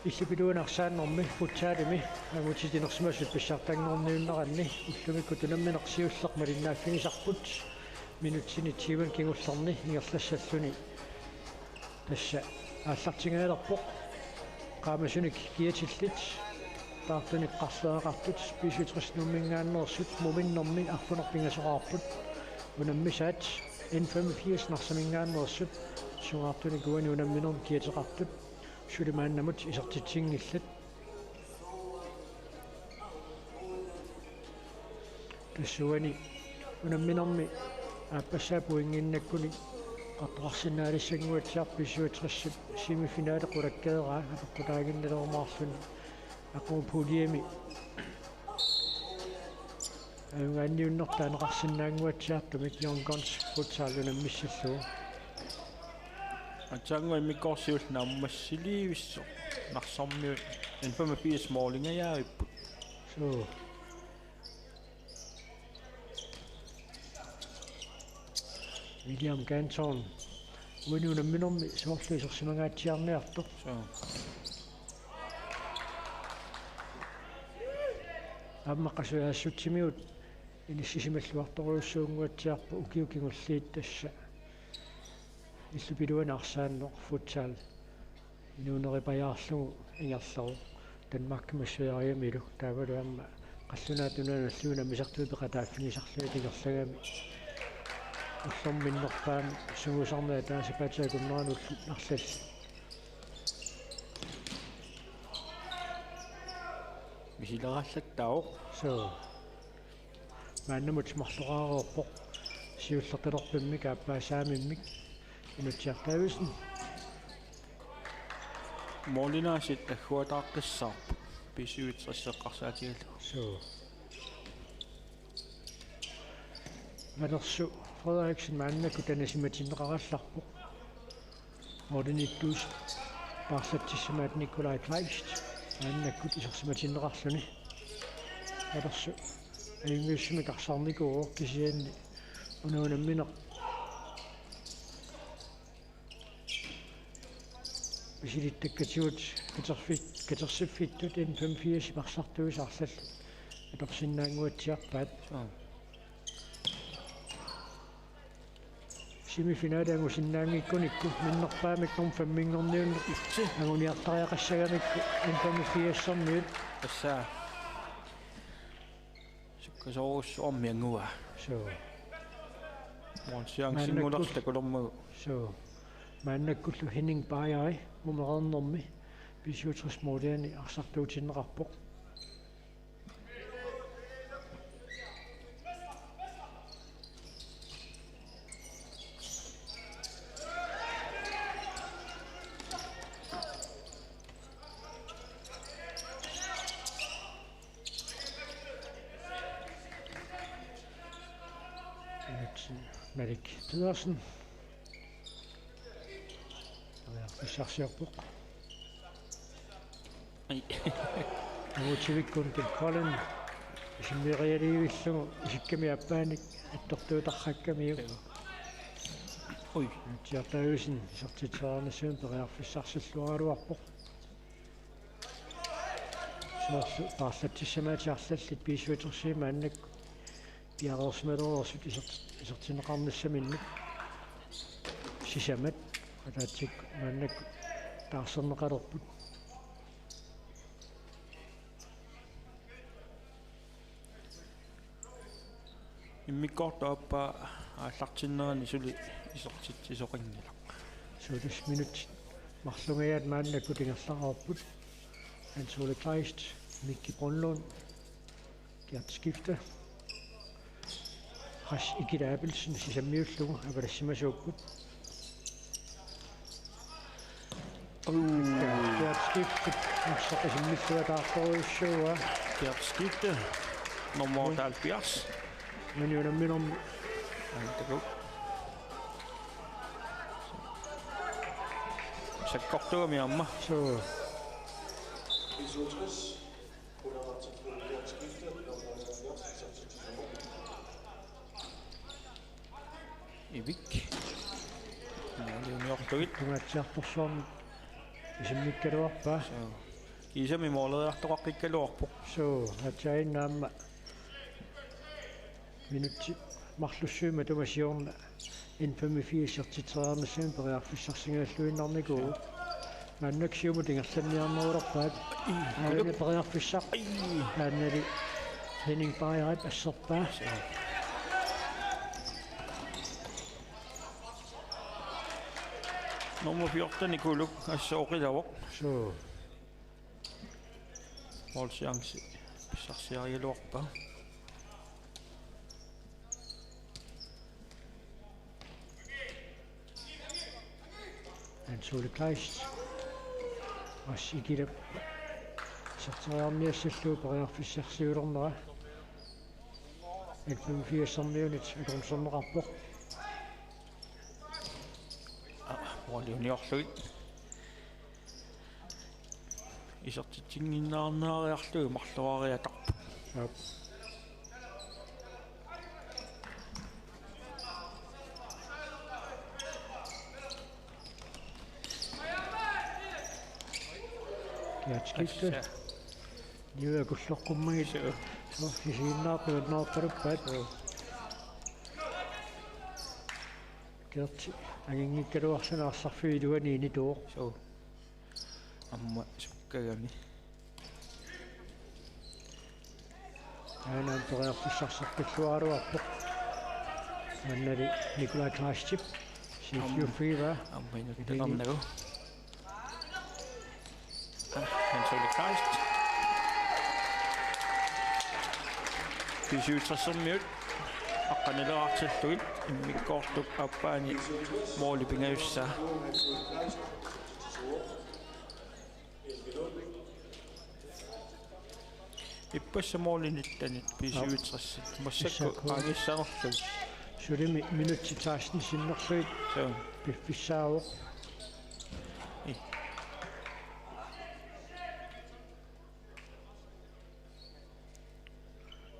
иллупилуунарсааннэрми футсаалими агутитинерсимасут писсартангорниуннеранни уллумикку тунамминерсиуллеқ малиннааффигисарпут минутсини тиван кингуллерни ингерлассаллуни тасса ааллартингаалерпоқ qaamasunik kiatillит таартуник қарлаақартут писутрис нуммингааннерсут муминнэрми арфунерпингасоқарпут унаммисаат N85 нарсамингааннерсут сугаартуни куани унамминерм киатеқартут сулимааннамут исертитсингиллат тассуани унамминерми ааппассаапуингиннаккуни аттарсинаалиссангуатсиар писсуутрессут семифинаале қулаккаераа апеққутаагинналермаарлуни aqupuliyami ангаанниуннертаанеқарсинаангуатсиартумик Young футсаалунаммиссаллуу атсаангуи миккорсиул нааммассиливиссо нарсармиу N85 моолингаяавиппут so William Ganton уинунамминерми соорлуисерсимагаатсиарниарто so аммаққасуяассутсимиут иниссисималлуарторуйуссуунгуатсиарпу укиукингуллиит тасса иллупилуанаарсааннеқ футсаал инуунерипаяарлугу ингерлеру танмаккимассуяриамилу таавалуамма қаллунаатунаналлуна мисартуипеқатааффигисарлуи тигерлагами уллэрминнерпаами сугусарнаа таасипаатиакуннерануллу нарлалли мисилераллаттао so мааннамут марлораарерпоқ сиуллерталерпиммик ааппаасаамиммик инутсиартаависн молинаасит аггуатааққиссаарпу писуитсеққарсаатигалу so манерсу Frederiksen мааннакку танасиматиннеқаралларпоқ ординиттуус парлаттиссимаат Николай Клайст мааннаккут исерсиматиннеқарлуни алерсу ингиссими карсарникуу кисианни унуунамминеқ бисилиттаккатиут катерсиффиттут N85 марсартуисарлаллу аторсиннаангуатсиарпаат семифинаалангу синнаангиккуникку миннерпаамик норм фаммингорниунне итси агуниартариақассагамикку N85-сэрниут тассаа суккасоорус ормиангуа so монсианг сингулерлакулэрмагу so мааннаккуллу Henning Bayer мумерернэрми писиутрис модиани арсартуутиннеқарпоқ Malik Pedersen Fissarsiorpoq ai Amuutivikkun Colin Simirialiivillugu isikkami appaanik attortuutarrakkamiu oi tiartaavisin isertiteraarnassuun periarfissarsalluaraluarpoq soorlu paarlattissamaatiarlallit piisuutersiima annakku piarersmalerusut isertineqarnassaminnu sisamat ataatsik maannakku taarserneqalerput иммиккортааппа ааллартиннерани сули исертит исоқингилақ 20 minut марлунгаят мааннакку тингерлақарпут Ansole Kleist Mikki Brunlund Gert Skifte Ras Ikita Abelsen sisammiullugu avalassimasууpput Gert Skifte naqsaqasimmittuataartoruissuua Gert Skifte nummer 70 Manuunamminermi антаку саккортугами амма so ивик нэлиуниортугит tungatsiartorsuarmi isimmikkaluarpa Isami mooleriartoqaqqikkaluarpoq. So atsain naamma minutti marlussuima tumasiorna infami fiissertiteraarnassami periarfissarsingaаллуиннарнику маннаксиуму тингерланниарнерулерпаат аани периарфиссақ ааннали Henning Bayard ассерпаа Nummer 14 ikuluk assooqilavoq. so Målchance pissarsiarialuarpa. Ansule Kleist asigilap serteriarniassallu periarfissarsiulernera 84 akornsernerarpoq Mualiuniorluit. Isertitsinginnaarnaariarlugu marluariatarpu. Yep. Skifte. Nu er kullerkummagit so hisiinnaartuunnaartaluppaat kerti angingikkaluarsanaarsarfiiluani inituoq So. Amma sukkagami. aanaan periarfissarserpilluaruarpoq mannali Nikolai Klaastip siiffiufiiva Amma inuttanarnagu. Ansule Kleist. Fysiutrassermiut. Aqqanileraartallugit immikkoortuk appaani moolipingayussaa. Ippassa moolinittani fysiutrassit massakku aangissanerlug. sulimi minutti taasni sinnerluit So. piffissaawoq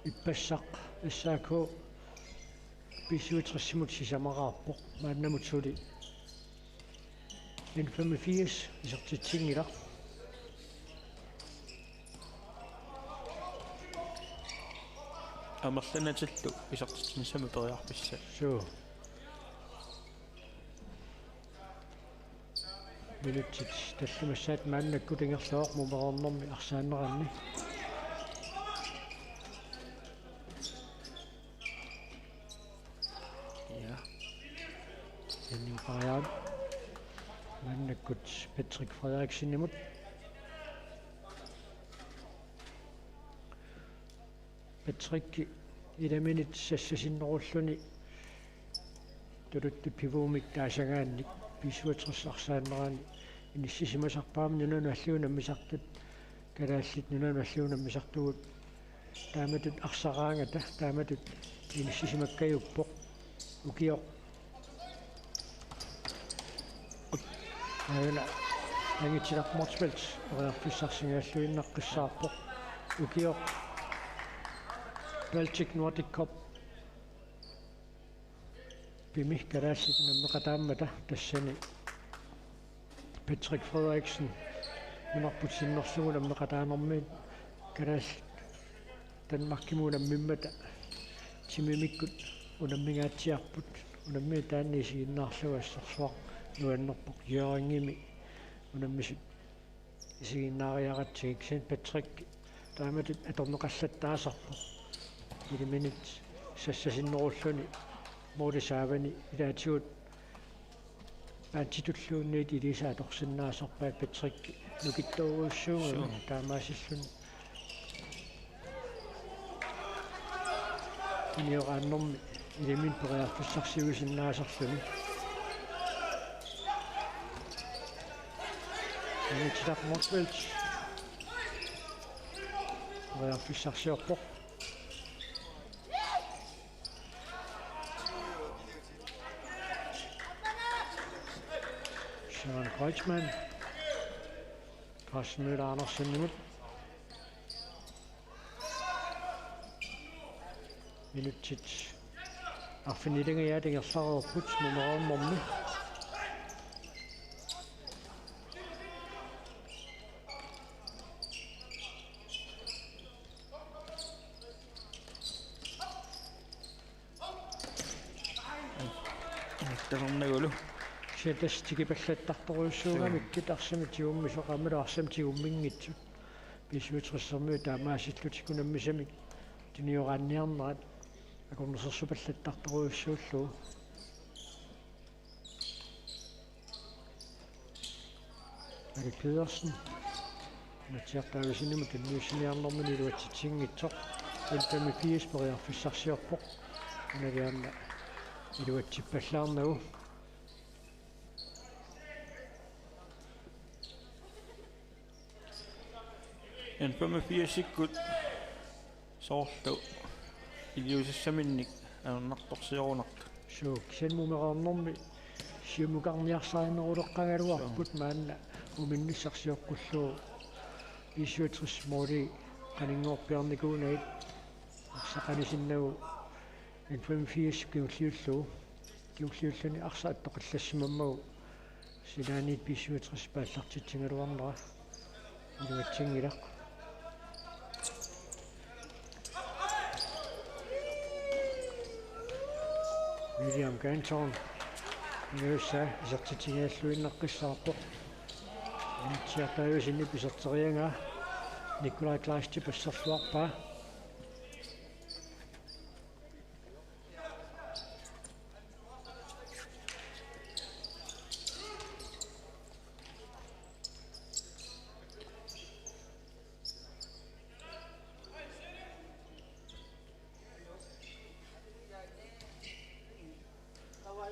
иппассақ иссааку писсуутрессимут сисамараарпоқ мааннамут сули 85 исертитсингила Амерланаtallu isartitsinissami periarpissa. so минутит таллумассаат мааннакку тингерлуоқ мумерорнэрми арсаанеранни Ja. Henning Bayard мааннаккут Patrick Frederiksenimut Patrick иламинит сассасиннеруллуни тулутту пивуумик таасагаанник писсуатерсарсааннерани иниссисимасарпаами нунаналлуунам мисартут калааллит нунаналлуунам мисартугут тааматут арсараангата тааматут иниссисимаккаюппоқ укиоқ аана ангитсилармортспелт периарфиссарсингааллуиннаққиссаарпоқ укиоқ Baltic Nordic Cup bimi kalaassit nammeqataamata tassani Patrick Frederiksen minarputsinnersugu nammeqataanermiit kalaassit Danmarkimuunammimmata timimikkut unammigaatiarput unammi taanniisiginnaarluassarsuaq nuannerpoq Jørgingimi unammisut isiginnaariaqatsigik sen Patrick taamatut atorneqallattaasarpoq iliminit sassasinnerulluni muulisaavani ilaatigut paantitulluunniit iliisaatorsinnaasarpaat Patrick nukittoruussuugami taamaasilluni inioqaannermi ilimin periarfissarsiuisinnaasarluni anitilaqmortvelt periarfissarsiorpoq Søren Kreutzmann, Carsten Møller Andersen nu. Minutit. Affinitting af det er så puts nummer mommy. тасарнагулу сиатас тикипаллаттарторуйссуугамиккит арсами тиумми соқаммалу арсами тигуммингитсут писуутрессерми таамаасиллутиккунаммисамик тиниораанниарнерат акорнерсерсупаллаттарторуйссууллуу Ari Pedersen матиартаависиннаму танниуссиниарнэрмини илуатситсингитсоқ 85 периарфиссарсиорпоқ уналианна илуатсиппаллаарнагу en 85-sikkut soorlu iliusassaminik анернарторсиорунарт суу кисанмумеқарнэрми сиумукарниарсааринерулеққагалуарпут маанна уминниссарсиоққуллуу исуатрис моли канингоорпиарникуунагит арсақанисиннагу en 85 киуллиуллуни арсааттоқиллассимаммагу силаанит писуатрис пааллартитсингалуарнера илуатсингилақ William Ganton нөөсаа исертитигааллуиннаққиссаарпоқ интиартаависинни писертерианга Николай Клайсти пассерлуарпаа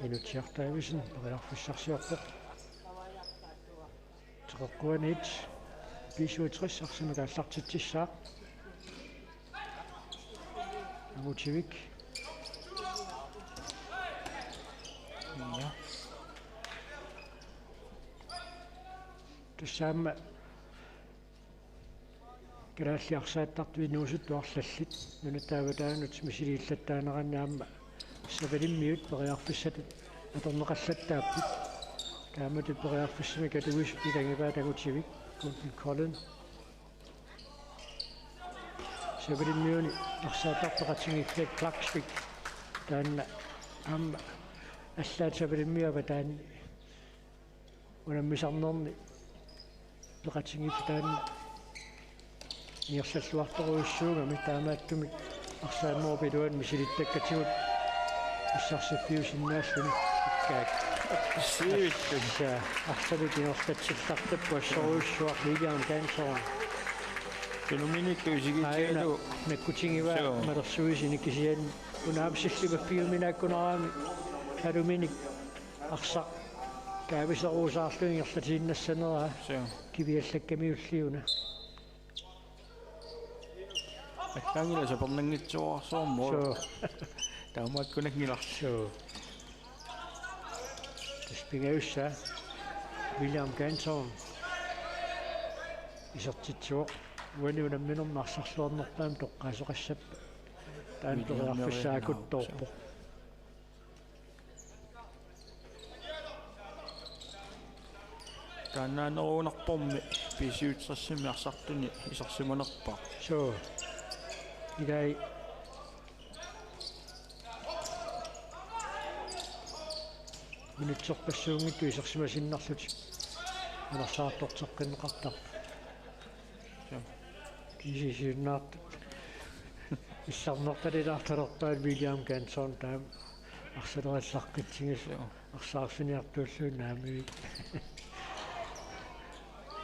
инутиартаависин периарфиссарсиорпоқ теққуанит писуутриссарсимага аллартитсissаа амутивик ja тассаама грааллиарсааттартуи нуусут туарлаллит нунатааватаанут мисилииллаттаанеранаама савалиммиут периарфиссатут аторнеқаллаттааппут таамату периарфиссами катуис пилангиваа тагутивик кунтин коллен савалиммиуни арсаатартоқатингиффлек клаксвик таанна аама аллаат савалиммиава таанни унаммисарнерни пеқатингифф таанна иерсаллуарторуиссуугами таамааттуми арсааммоопилуан мисилиттаккатигут иссарсиффиусиннааллуни иккаак сивиттэ арсалутингерлатсиллартаппу ассоруйссуар William Ganton феноменикку сигитсигалу наккутингива малерсуисини кисиан унаапсиллимаффиуминааккунараами алуминик арса каависеруусаарлуингерлатииннассанераа кивиаллаккамиуллиуна аттангила сапернангитсуарсуармуу таамааккунакниларсуу таспигаусса William Ganton исертитсуоқ уаниунамминернарсарлуарнерпаам тоққаасоқассаппа таан периарфиссаакутторпо тааннаанеруунарпорми писиутсерсими арсартуни исерсиманерпаа соо идай минутсорпассуунгитту исерсимасиннарлути анерсаартортеққиннеқартар кисисиуннаарт иссарнерталилаарталерпаат William Ganton таам арсалераллаққитсигис арсаарфиниартууллууннаами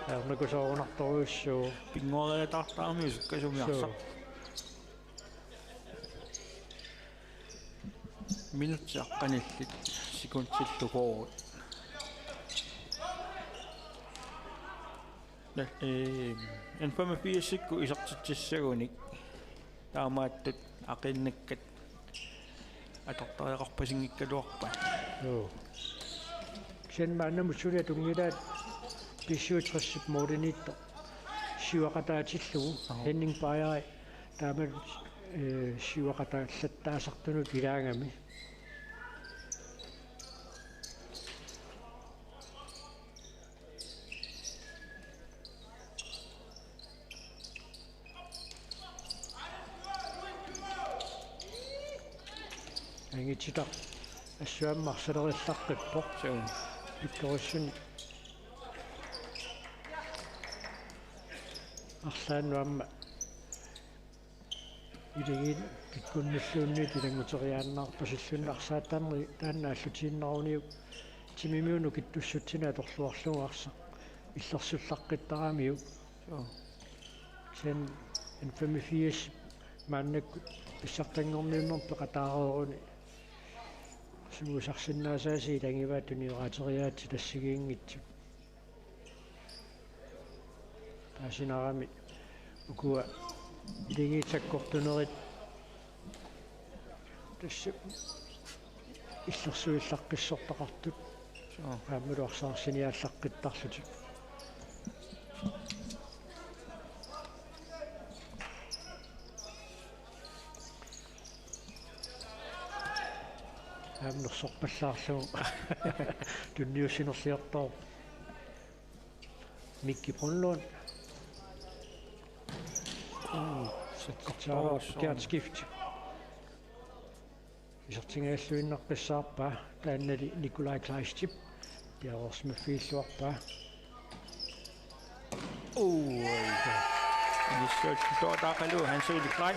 арнакусоорунарторуиссуу пингориатартаарми суккасумиарсақ минутсиаққаниллит секундсиллукоорут en 85-sikku isartitsissagуник таамааттут ақиннаккат аторториақарпасингиккалуарпа joo sen maannamut sulia tungilaat pисsuutreссип моодинитто сиуақатаатиллугу Henning Beyer таамат сиуақатааллаттаасартунут илаагами ангитситар ассуаммарсалериллаққиппо so иккориссуни арлаануамма илигит киккунниллуунни тилангутериааннаарпа силлуннарсаатаанери тааннааллутииннаруниу тимимиуну киттуссутсина торлуарлугаарса иллерсуллаққиттарамиу so sen en 85 мааннакку писсартангорниуннер пеқатаарееруни суусарсиннаасааси илангиваа туниораатериаати тассигиингитсу таасинарами укуа илигиитсаккортунерит тасса иллерсуиллаққиссортақартут so ааммулуарсаарсиниааллаққиттарлутик аамнерсорпаллаарлугу тунниуссинерлиортоо микки бронлон сэтчаа кятскифт исертингааллуиннарпассаарпаа тааннали Николай Клайстип пиарорсма фииллуарпаа Initial Dakalu, han så det klart.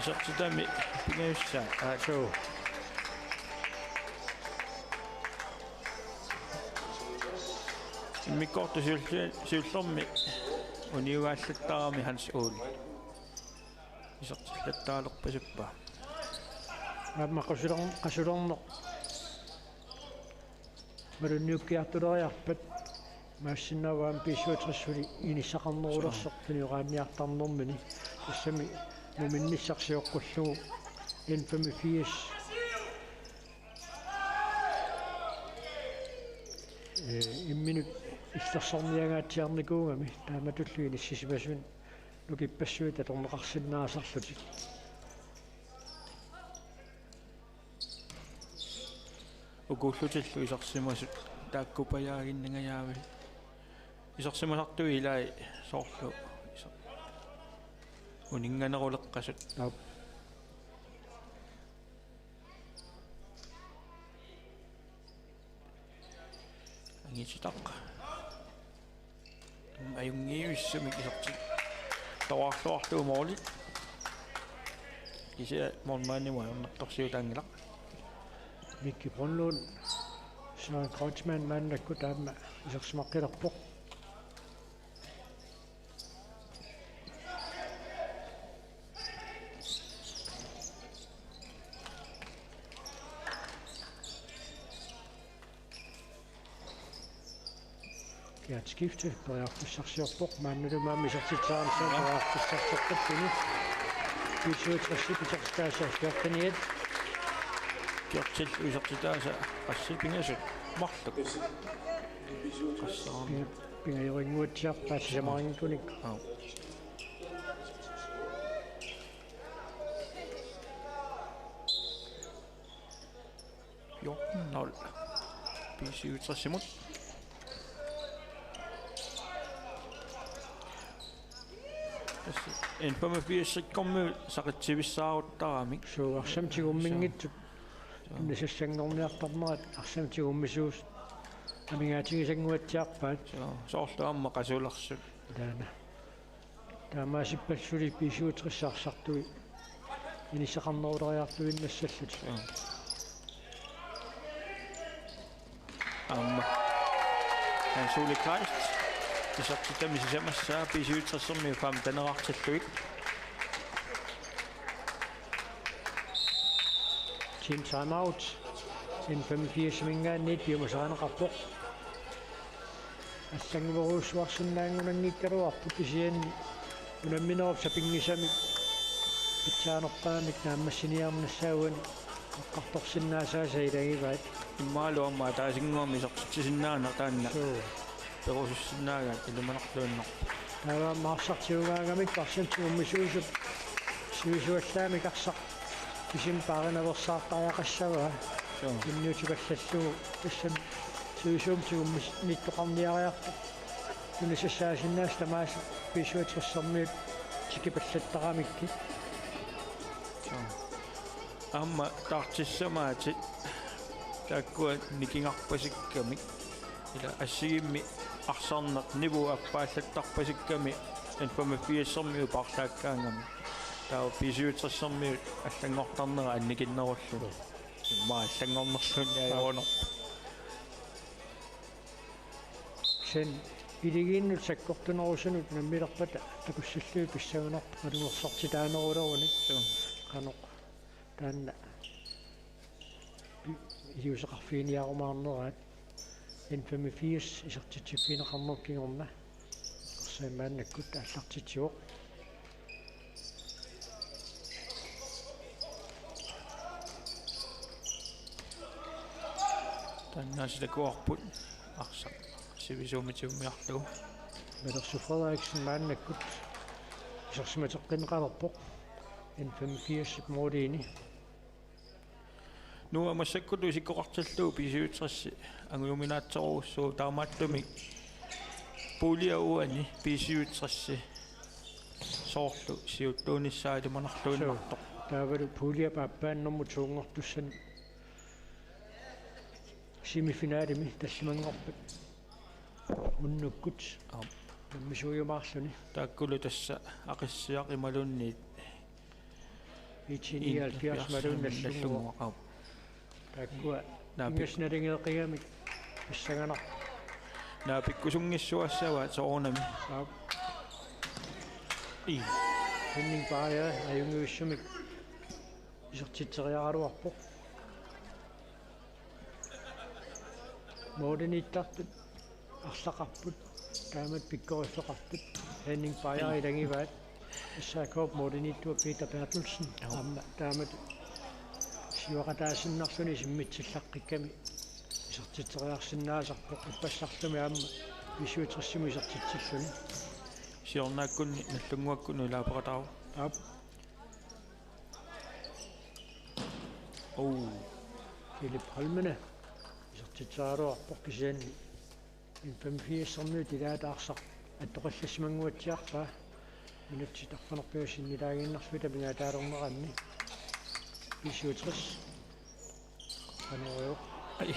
Så der med begyndelse at so vi går til sylsom med og nu er det der med hans ål. Så det der luk på sig bare. аама qasulerner малунниуккиартулериарпат maassinaavaam piisuutrissuli inissaqarnerulерсоq tuniuqaanniartarnermini тассами нуминниссарсиоққуллугу N85 имминут иллерсорниагаатсиарникуугами тааматуллуини сисимасун нукиппассуи таторнеқарсиннаасарлутик Ugullutилlu isarsimasut taakkupajaagиннагаяави исарсимасартуи илаи соорлу унинганерулеққасут нап ангиситақ аюнгиуиссами кисарти тауарлуарлуу моорли ися мормааннима нартарсиутаангилақ Mikki Brunlund Søren Kreutzmann maannakku taamma isерсимаққилерпоқ Gert skifte periarpussarsiorpoq maannulumaami isертитсаарнсаа periarpussarsorpuni писуутрассипитарскаасааллуартаниат Kjortil usertitaasa qassipingasut marluk qassarami pingajuringuutsiarpaat samaringkunik nol pisiutrassimut en 85 sekkommu saqitsivissaaruttaramik suuarsamtigumminngitsut иннасассангорниартарнерат арсамтигуммисуус амингаатигисангуатсиарпаат соорлуамма qasulerсут таана таамаасиппаллули писуутриссаарсартуи инисақарнерулериартуиннассаллут amma han suuli Christ isartitami sisamassaa pisiutrassermi fam tanerartalluit Team timeout N85 mingaanniit piumasaqaneqarpoq ассангуруусуарсинаангунангиккалуарпу писианни унамминеруп сапингисами питсааnerpaamik нааммассиниарнассаагуани эққарторсиннаасааса илагиваат иммаалуамма таасингуами сортитсиннаана таанна перусуссиннаагаат илуманарлууннер таавааммаарсартиугаагамик парсантигуммисуусут суисуаллаами карсақ кисим пааринаверсаартариақассаваа иннуутипаллаллугу тассам суисуумтигуммис ниттоқарниариарпа тунисассаасиннаас тамаас писуутриссермиут тикипаллаттарамикки amma tartissamaati тааккуа никингарпасикками ила ассигимми арсарнеқ ниву аппааллаттарпасикками информафиассэрми упаарлааккаангами таа писиутсэрсэрми аллангортарнера анникиннеруллу имма аллангорнерлун яаёно sen илигииннут саккортунерусунут наммилерпата такуссаллуи писсагунарпа қалунгерсартитаанерулеруни каноқ таанна иусеқарфиниарумаарнераат инфамифиус исертитсиффинеқарнеркингорна орсаимааннаккут аллартитсуоқ таннаасилакуарпут арсақ сивисуумитиуммиарлугу Mellersu Frederiksen maannakkut isarsimateqqinqalerpoq инфамифиус моодиини нуа массаккуту сиккоқарталлуу писиутсерси ангууминаатсоруссуу таамааттуми пулиауани писиутсерси соорлу сиуттуунissaали манарлууннартоқ таавалу пулиа пааппааннэрму туунгортуссан семифиналими таллимангорпат уннуккут мисуйумаарлуни тааккулу тасса ақиссиақ ималунниит ичиниал пиас малунналлунгуа тааккуа ингасналингеэқигами иссаганар наапиккусунгиссуассава соорнами и хиннин паая аюнгуиссумик исертитсериаруарпоқ моодениттартут арлақарпут таамат пиккориффеқартут хиннин паая илангиваат иссаакоп моодениттуа Питер Бертелсен амма таамат сиуақатаасиннарлуни симмитсиллаққикками исертитсериарсинаасарпоқ иппассарлуми аама висуутрессиму исертитсиллуни сиорнааккунни наллунгуаккуну лаапеқатару ап оу Philip Holmene исертитсааруарпоқ кисианни инфамфииссернуи тилаатаарсар аттоқаллассимангуатсиарпаа минутситарфанерпиусиннилаагииннарсуита мингаатаалернеранни писиутрис канерио ай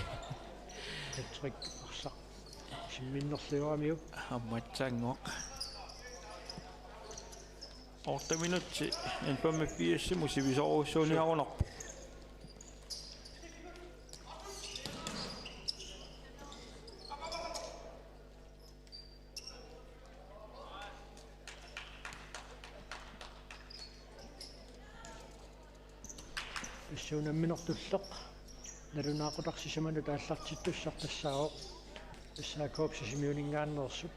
тэтрик арсақ симминнерлуарамиу амматсаангоқ ортаминутси инфамфииссиму сивисоруссууниарунарпу иссуунамминертуллеқ налунаақутарсисаману тааллартиттуссар тассааоқ иссаакоп сисимиунингааннерсуп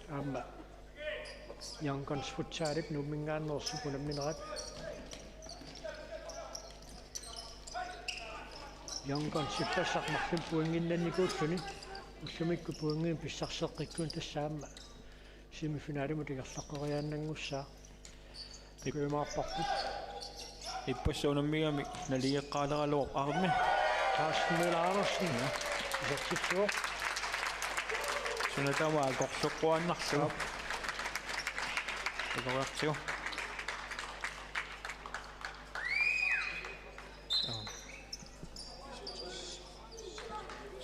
аама янгонс футсаалип нуммингааннерсуп унамминерат янгонс сиппассармарлум пуангиннанникууллуни уллумикку пуангин писсарсеққиккуун тассаама семифиналиму тигерлаққориааннангуссаа тикуимаарпарпут иппассуунаммигами налиеққаалералуоқ арми таасмилаарерсин исертитсуоқ сунатамаа корсоққуаннарлугу икориартиу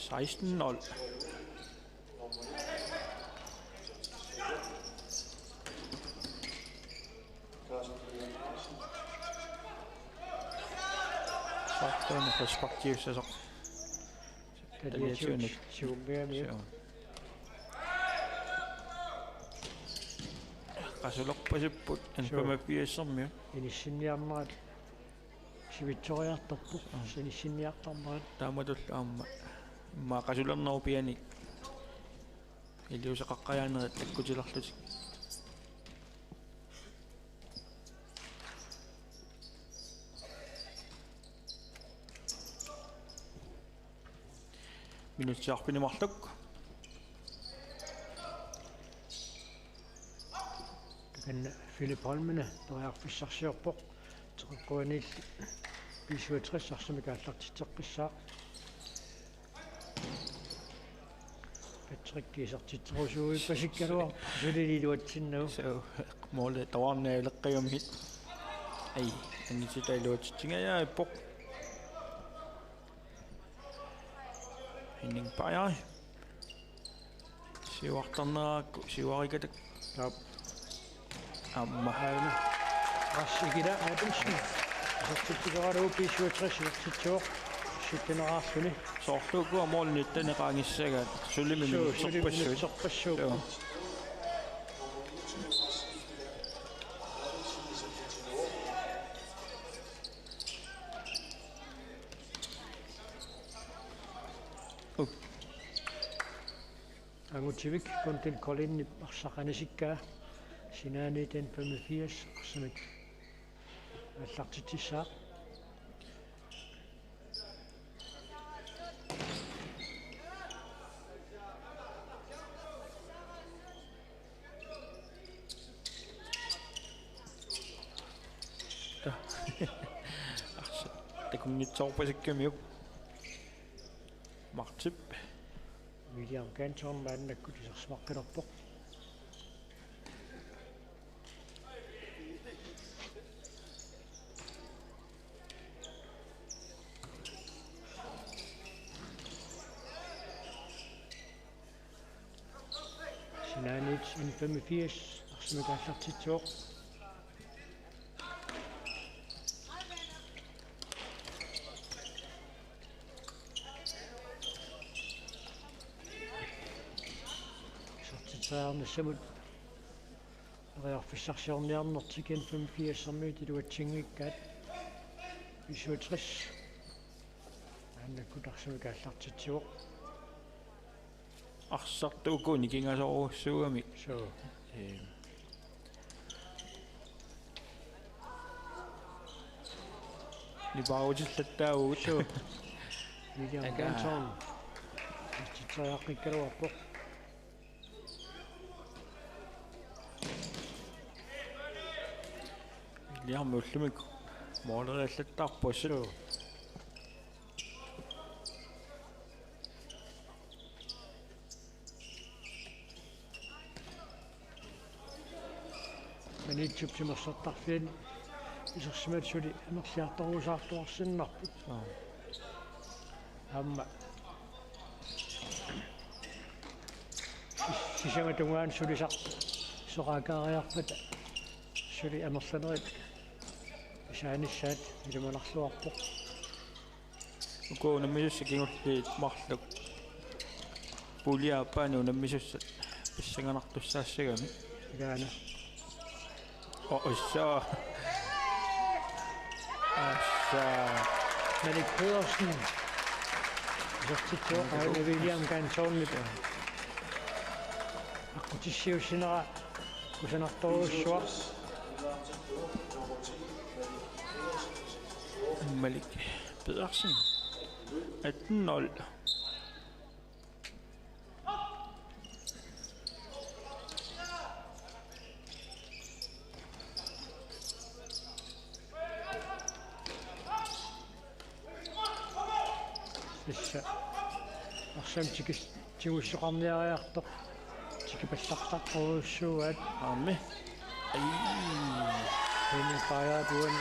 16-0 Сартана перспективсасоқ талиатиуник сиуммиами qasulerpasipпут анпамаппиассэрмиу иниссинниарнерат сивитсориарторпук синиссинниартарнерат тааматулла аама имма qasulerneru pianik илиусеқаққаяанерат таккутилерлутик минутсиарпинемарлук kan Philip Holmene ториарфиссарсиорпоқ теққуанил писуутриссарсуми кааллартитеққиссаа патриккисартиттерусууи пасиккалуар сулилилуатсиннау моле таварнаалеққиумит ай аннититайлуатсигаяа иппоқ hinning pajai siuartarneraakku siuarikatak Tap. amma Aina. Rassigida atention. Sottigaru pisuutrisi sitsuoq. Sitteneraarluni. soorluukua moolnittani qaangissagaat sulimimi serpassuit Serpassuut. Angutivik kontin kolinni arsaqanisikkaa sinaaniiten 85 arsamik аллартитсаа такуннитсоорпасиккамиуп мартип William Canton мааннаккут исерсмаққилерпоқ Sinaanit in 85 арсамик аллартитсуоқ Saarnissamut rearfissarsiorniarnertiken 85-ermiut iluatsingikkaat 65 aannakkut arsamik аллартитсуоқ арсартуукуни кингасоруссуугами so нибаутиллаттаагуут so William Canton титсаақиккалуарпоқ лиармуллумик моолериаллаттаарпуссу манитсупсимерсартарфиани исерсиматсули анерлиарторусаартуарсиннарпут амма сисаматунгаан сулисар соракаариарпата сули амерланерит исааниссаат илуманарлуарпоқ укуунаммисусса кингуллиит марлук пулиаапаани унаммисуссат писсанганартуссаассагами гаана оссаа Manik Pedersen исертитсуоқ аана William Canton-нит аккутиссиуссинера кусанарторуссуа Malik Pedersen 18-0 исса арсамтикис тигуссоқарниариарто тикипаллартаққоруссууаат аами хини паяатуан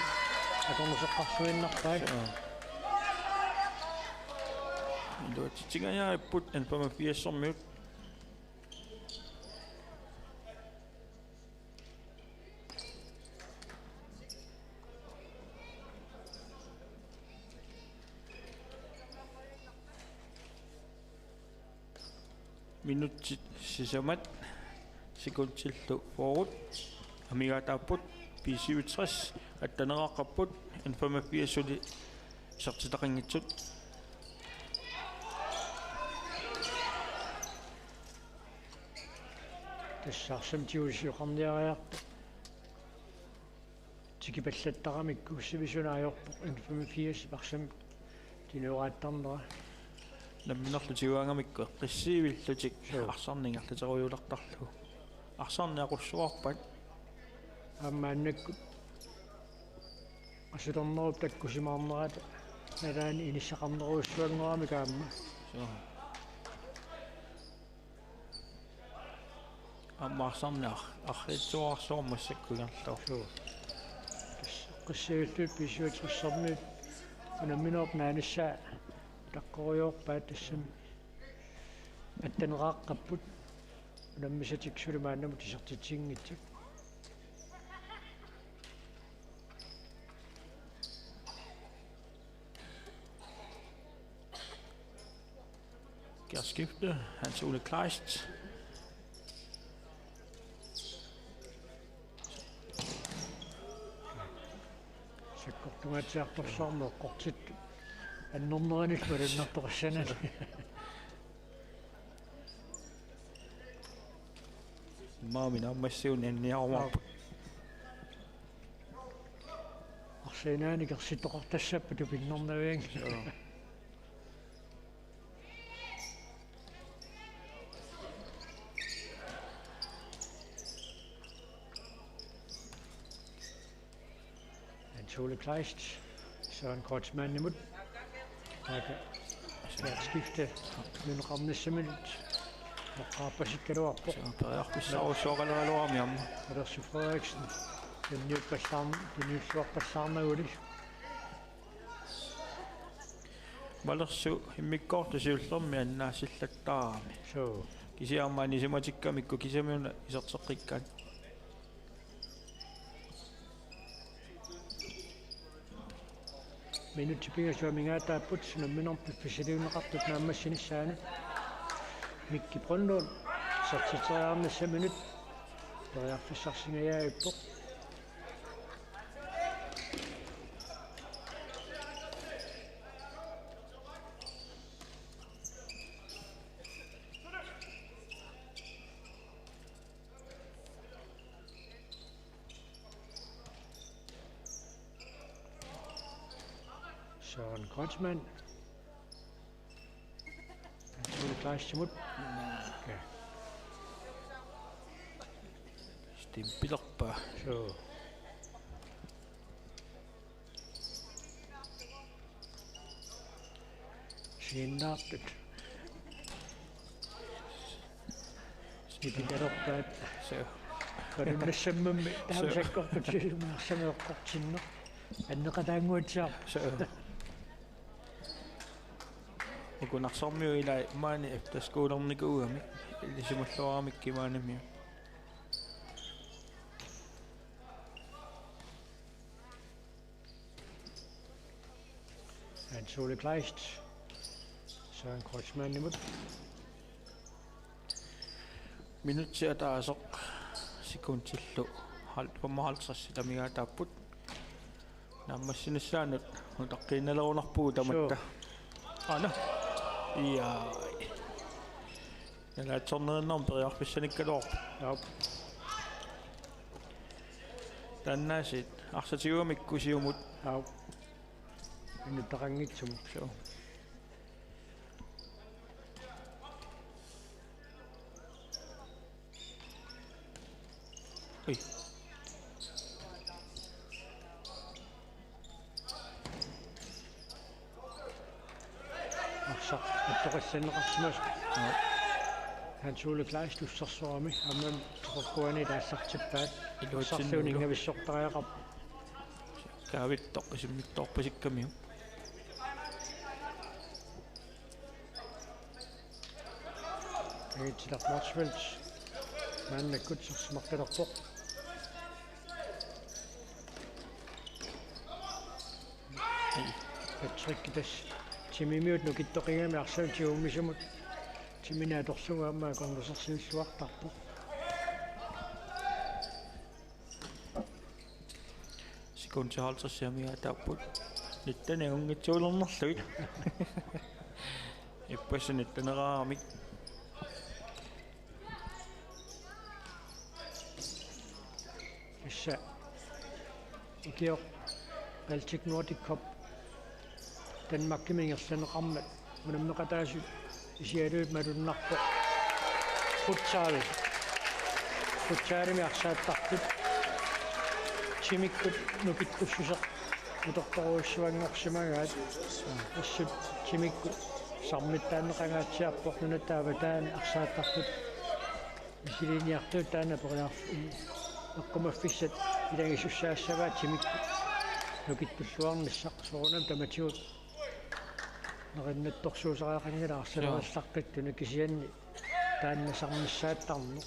акорнусеққарсуиннарпаак Тигаяаппут анпама 80-сормиут минутсит сисамат секундтиллу форут амигаатааппут писиутрас аттанерааққаппут анпама 80-сули сертитақингитсут тассаарсамтиуссиоқарниариарто тикипаллаттарамикку уссивисунаajorpoq 85 парсам тинуааттарнера намминерлу тигуангамикку қиссиивиллутик арсарнингерлутеруйулертарлу арсарниақуссуарпат аммааннакку асулернеруп таккусимаарнерата налаани иниссақарнеруссуангерами каама аммаарсарниар арритсуарсуармассаккугерлоо қиссиуллут писуутриссармиут унамминерп нааниссаа таккориорпаат тассами аттанерааққаппут наммисатик сулимааннаму тисертитсингитсак Kan skifte. Hans Ole Kleist. Sakkortungatsiartorsaarmu qortit аннорнеранис малуннартоқассанали Maamina ammassiun enniarumarput. арсинаани керситтоқартассаппу тупиннорнавиан Ole Kleist, Søren Kortsmann imod. Der kan skifte min rammende minut. Og rapper sig kan du op på. Så er så eller lov om. Og der er Frederiksen. Den nye person, den nye svart person er ude. Hvad der så i mit korte sjælder med en nasillattar. Så. Kisier man i sematikka mikko kisemien isartsaqikkan. Minut tilbage så minga der puts når man om specielt rapportet når man sin sane. Mikki Brøndlund så til 3 med 5 minut. Der er forsøgninger jeg er på. Søren Kortsmann. Ole Kleist imod. Okay. Stimpilorpa. Så. Sinnappet. Snippikerorpa. Så. Kadunne semmemme. Tähän sekkorput silmää semmokortsinno. Anneqataanguutsaar. Så. Jeg kunne nok som jo i dag mange efter skolen ikke ud af mig. Ligesom at slå om ikke mange mere. Hans Ole Kleist. Søren Kortsmann imod. Minut til at der er så sekund til slå. Halvt på mig 50 sitä mikä tapput. Nämä sinne säännöt. Mutta kenellä on puuta, mutta... Anna. Ja. Ja lähet sådan nummer, hvis han ikke går. Ja. Den er sit. Aksa 20 mikku siumut. Ja. Nyt tarangit som så. Oi. Så attoqassanneqarsimas Hans Ole Kleist ussarsuarmi amman toqkuani taassartippaat sarsuuningavissortariaqap kaavittoqqisimmittorpasikkammiu Eetilaqmartsvelt maannakkut sarsimaqqilorpoq Patrick Timimiut nukittoqingami arsaun tiuummisumut timina torsugaammaa kongusersiussuartarpoq sikun 50 jamia tapput nittane ungitsuulernerluit ippasunittaneraamik issa ikior Baltic Nordic Cup Danmark kimingersanneqarmat munammeqataasut isialuut malunnarpo futsaalimi arsaattarput chimikkut nukittussuseq mutortoruussuanngorsimagaat assut chimikkut sarmittaanneqangaatsiarpoq nunataavataani arsaattarput isiliniartuut taana periarf eqqumaffiссat ilangisussaasavaat chimikkut nukittussuarnissaq soorunam tamatiut Narinnattorsuusaraaqanngila arsalerassarqittuna kisianni тааннасарнissaаттарну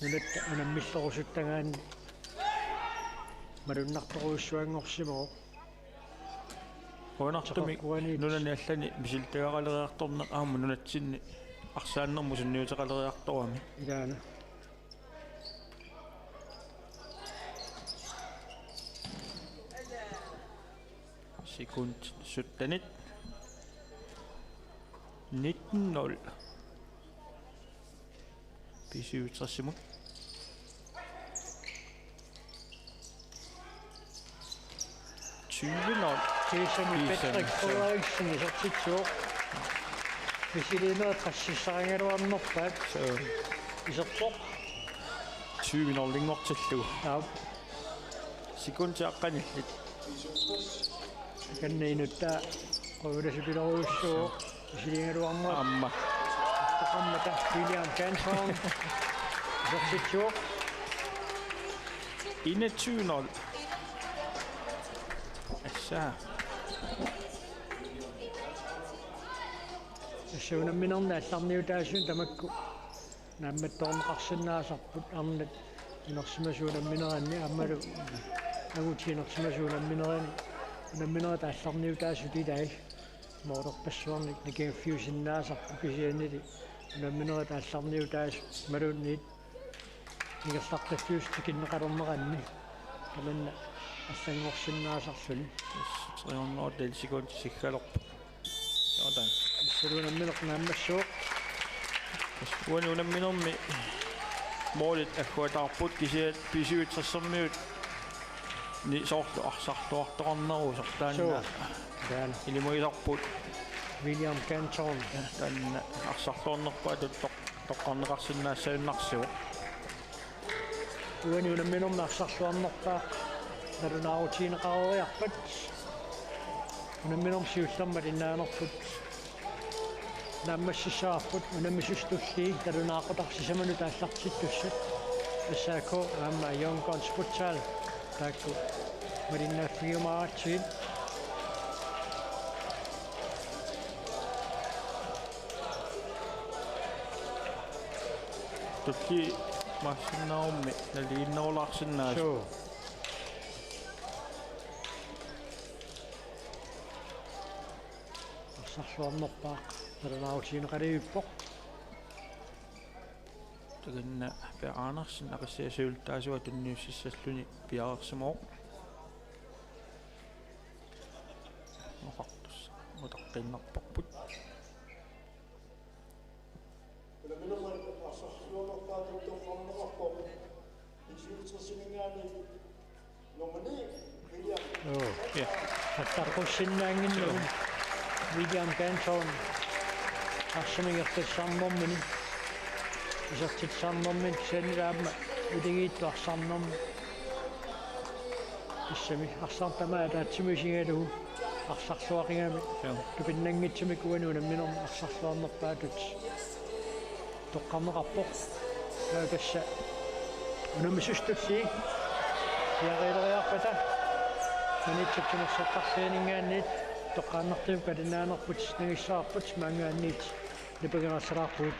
нунатта анаммиллорусуттагаани малуннарторуйссуангорсимоо Онартами нунани аллани мисилтагаалериарторна аама нунатсинни арсааннэрму сунниутеқалериарторами илаана sekund suttanit 19:0 Pissyutrassimut Jason Patrick Frederiksen isartitsuo Misiliinera trassissaarangaluarnerpaat isertoq 20 lingortillu sekuntiaqqanillit kanniinutta qovilasipiloruissuo misiliingaluarnera amma taqammata William Canson isartitsuo 21:0 Assa Suunamminerna allarniutaasun tamakku naammattorneqarsinnaasarput arnat inersimasuunammineranni ammalu agutiinersimasuunamminerani unamminera taallarniutaasutilaai moortorpassuarnik nikiaffiusinnaasarpu kisiannili unamminera taallarniutaas maluunniit nigerlartaffius tikinneqalorneranni tamanna аллангорсиннаасарлүни 300 секунд сиггалорпу ядан исселунамминеқ нааммассуоқ унамминерми моолит аккуатаарпут кисиат писуитсерсэрмиут ни соорлу арсартуартоқарнеру сортаанна таана илимуисарпут William Canton танна арсартуарнерпаатут тоққарнеқарсиннаассауннарсуо уани унамминерна арсарлуарнерпаа нарунаарутиинеқаруиарпат унамминерм сиуллермат иннаанерпут нааммассисаарпут унаммисустуллии талунаақутарсисаману тааллартиттуссат ассаако аама йонгконспутсаал таакку мариннаффиумаатсиит тукки массиннаумми налииннерулаарсиннаас арсарлуарнерпаа талунаарутиинеқалиуппоқ таганна пеаанерсин ақиссиасуултаасуа тунниуссиссаллуни пиарерсимоо оқартус мутаққиннарпарпут ja таттарқуссиннаангиннагу William Canton арсамингертассаарнэрмини исертитсаарнэрмин санилаама удигииттуарсаарнэрми иссами арсартамаа таатсимисигалугу арсарлуақингами тупиннангитсимик уануунамминерм арсарлуарнерпаатут тоққарнеқарпоқ касса унамисустулли яарилериарпата манитсутсинерсартарсиинингаанниит тоққарнартиу калинааnerput нагиссаарпут маангаанниит нипагерасараарпут